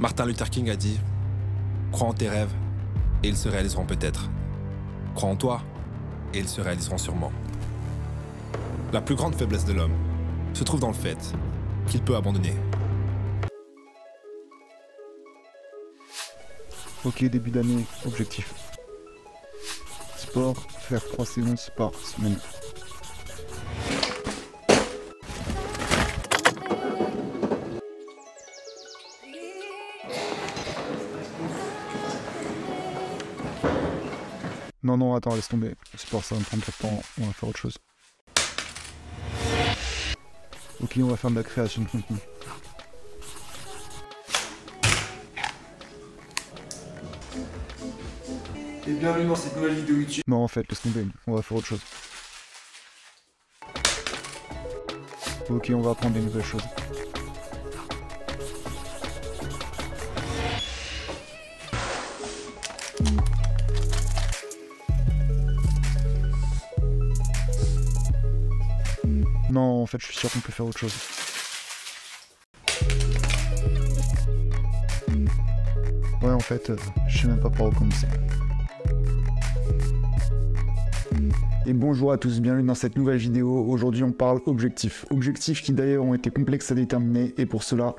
Martin Luther King a dit « Crois en tes rêves et ils se réaliseront peut-être. Crois en toi et ils se réaliseront sûrement. » La plus grande faiblesse de l'homme se trouve dans le fait qu'il peut abandonner. Ok, début d'année, objectif. Sport, faire 3 séances par semaine. Non, attends, laisse tomber. Le sport, ça va me prendre trop de temps, on va faire autre chose. Ok, on va faire de la création de contenu. Et bienvenue dans cette nouvelle vidéo YouTube. Non, en fait, laisse tomber, on va faire autre chose. Ok, on va apprendre des nouvelles choses. Non, en fait, je suis sûr qu'on peut faire autre chose. Ouais, en fait, je sais même pas par où commencer. Et bonjour à tous, bienvenue dans cette nouvelle vidéo. Aujourd'hui, on parle objectifs. Objectifs qui d'ailleurs ont été complexes à déterminer, et pour cela,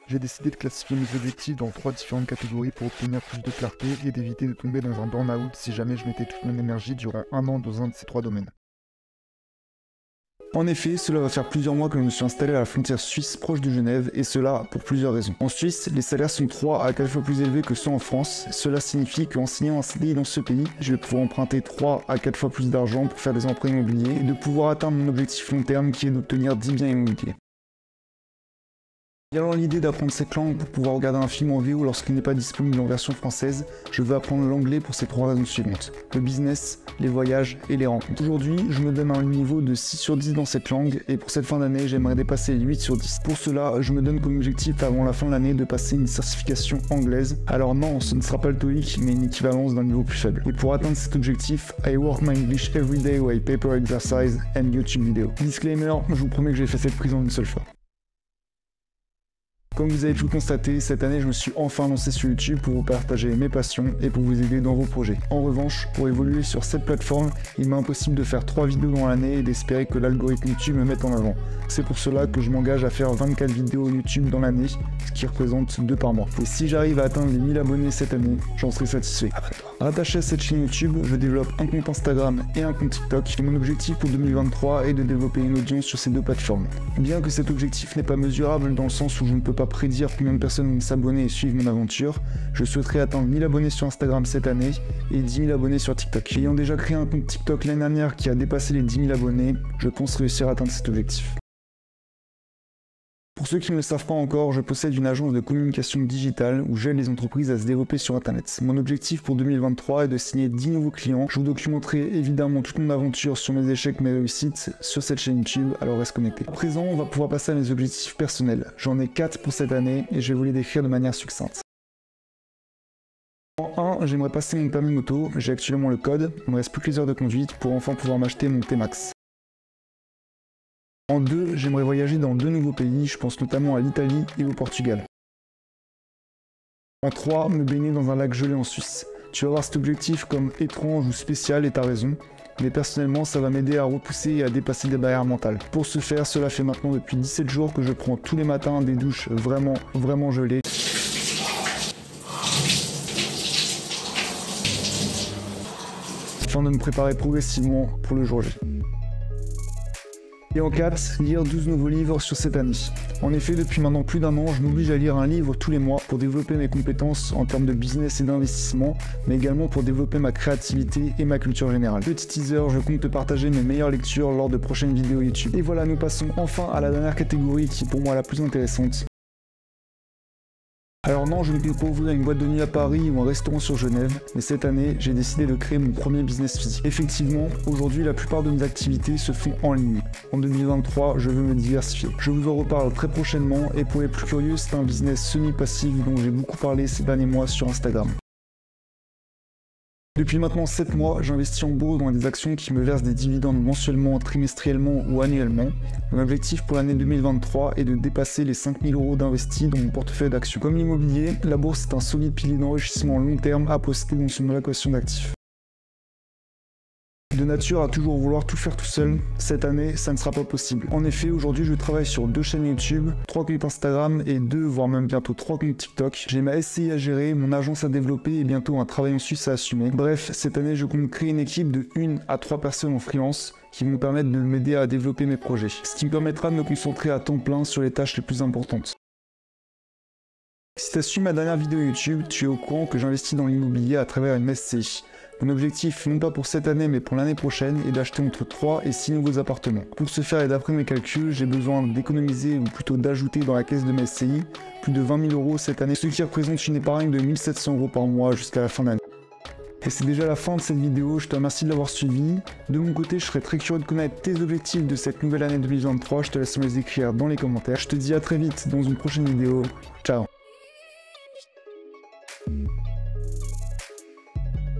j'ai décidé de classifier mes objectifs dans 3 différentes catégories pour obtenir plus de clarté et d'éviter de tomber dans un burn-out si jamais je mettais toute mon énergie durant un an dans un de ces 3 domaines. En effet, cela va faire plusieurs mois que je me suis installé à la frontière suisse proche de Genève, et cela pour plusieurs raisons. En Suisse, les salaires sont 3 à 4 fois plus élevés que ceux en France. Cela signifie qu'en signant un CDI dans ce pays, je vais pouvoir emprunter 3 à 4 fois plus d'argent pour faire des emprunts immobiliers et de pouvoir atteindre mon objectif long terme qui est d'obtenir 10 biens immobiliers. Et alors l'idée d'apprendre cette langue pour pouvoir regarder un film en VO lorsqu'il n'est pas disponible en version française, je veux apprendre l'anglais pour ces 3 raisons suivantes. Le business, les voyages et les rencontres. Aujourd'hui, je me donne un niveau de 6 sur 10 dans cette langue et pour cette fin d'année, j'aimerais dépasser les 8 sur 10. Pour cela, je me donne comme objectif avant la fin de l'année de passer une certification anglaise. Alors non, ce ne sera pas le TOEIC, mais une équivalence d'un niveau plus faible. Et pour atteindre cet objectif, I work my English every day with paper exercise and YouTube video. Disclaimer, je vous promets que j'ai fait cette prise en une seule fois. Comme vous avez pu le constater, cette année je me suis enfin lancé sur YouTube pour vous partager mes passions et pour vous aider dans vos projets. En revanche, pour évoluer sur cette plateforme, il m'est impossible de faire 3 vidéos dans l'année et d'espérer que l'algorithme YouTube me mette en avant. C'est pour cela que je m'engage à faire 24 vidéos YouTube dans l'année, ce qui représente 2 par mois. Et si j'arrive à atteindre les 1000 abonnés cette année, j'en serai satisfait. Rattaché à cette chaîne YouTube, je développe un compte Instagram et un compte TikTok. Et mon objectif pour 2023 est de développer une audience sur ces 2 plateformes. Bien que cet objectif n'est pas mesurable dans le sens où je ne peux pas prédire combien de personnes vont s'abonner et suivre mon aventure, je souhaiterais atteindre 1000 abonnés sur Instagram cette année et 10 000 abonnés sur TikTok. Ayant déjà créé un compte TikTok l'année dernière qui a dépassé les 10 000 abonnés, je pense réussir à atteindre cet objectif. Pour ceux qui ne le savent pas encore, je possède une agence de communication digitale où j'aide les entreprises à se développer sur Internet. Mon objectif pour 2023 est de signer 10 nouveaux clients. Je vous documenterai évidemment toute mon aventure sur mes échecs, mes réussites sur cette chaîne YouTube, alors reste connecté. À présent, on va pouvoir passer à mes objectifs personnels. J'en ai 4 pour cette année et je vais vous les décrire de manière succincte. En 1, j'aimerais passer mon permis moto, j'ai actuellement le code, il me reste plus que les heures de conduite pour enfin pouvoir m'acheter mon T-Max. En 2, j'aimerais voyager dans 2 nouveaux pays, je pense notamment à l'Italie et au Portugal. En 3, me baigner dans un lac gelé en Suisse. Tu vas voir cet objectif comme étrange ou spécial et t'as raison, mais personnellement ça va m'aider à repousser et à dépasser des barrières mentales. Pour ce faire, cela fait maintenant depuis 17 jours que je prends tous les matins des douches vraiment gelées. Afin de me préparer progressivement pour le jour J. Et en 4, lire 12 nouveaux livres sur cette année. En effet, depuis maintenant plus d'un an, je m'oblige à lire un livre tous les mois pour développer mes compétences en termes de business et d'investissement, mais également pour développer ma créativité et ma culture générale. Petit teaser, je compte te partager mes meilleures lectures lors de prochaines vidéos YouTube. Et voilà, nous passons enfin à la dernière catégorie qui est pour moi la plus intéressante. Alors non, je ne compte pas ouvrir une boîte de nuit à Paris ou un restaurant sur Genève, mais cette année, j'ai décidé de créer mon premier business physique. Effectivement, aujourd'hui, la plupart de mes activités se font en ligne. En 2023, je veux me diversifier. Je vous en reparle très prochainement, et pour les plus curieux, c'est un business semi-passif dont j'ai beaucoup parlé ces derniers mois sur Instagram. Depuis maintenant 7 mois, j'investis en bourse dans des actions qui me versent des dividendes mensuellement, trimestriellement ou annuellement. Mon objectif pour l'année 2023 est de dépasser les 5 000 € d'investis dans mon portefeuille d'actions. Comme l'immobilier, la bourse est un solide pilier d'enrichissement long terme à posséder dans une allocation d'actifs. De nature à toujours vouloir tout faire tout seul, cette année, ça ne sera pas possible. En effet, aujourd'hui, je travaille sur 2 chaînes YouTube, 3 comptes Instagram et 2, voire même bientôt 3 comptes TikTok. J'ai ma SCI à gérer, mon agence à développer et bientôt un travail en Suisse à assumer. Bref, cette année, je compte créer une équipe de 1 à 3 personnes en freelance qui vont me permettre de m'aider à développer mes projets, ce qui me permettra de me concentrer à temps plein sur les tâches les plus importantes. Si tu as suivi ma dernière vidéo YouTube, tu es au courant que j'investis dans l'immobilier à travers une SCI. Mon objectif, non pas pour cette année mais pour l'année prochaine, est d'acheter entre 3 et 6 nouveaux appartements. Pour ce faire et d'après mes calculs, j'ai besoin d'économiser ou plutôt d'ajouter dans la caisse de ma SCI plus de 20 000 € cette année, ce qui représente une épargne de 1 700 € par mois jusqu'à la fin d'année. Et c'est déjà la fin de cette vidéo, je te remercie de l'avoir suivi. De mon côté, je serais très curieux de connaître tes objectifs de cette nouvelle année 2023, je te laisse me les écrire dans les commentaires. Je te dis à très vite dans une prochaine vidéo, ciao.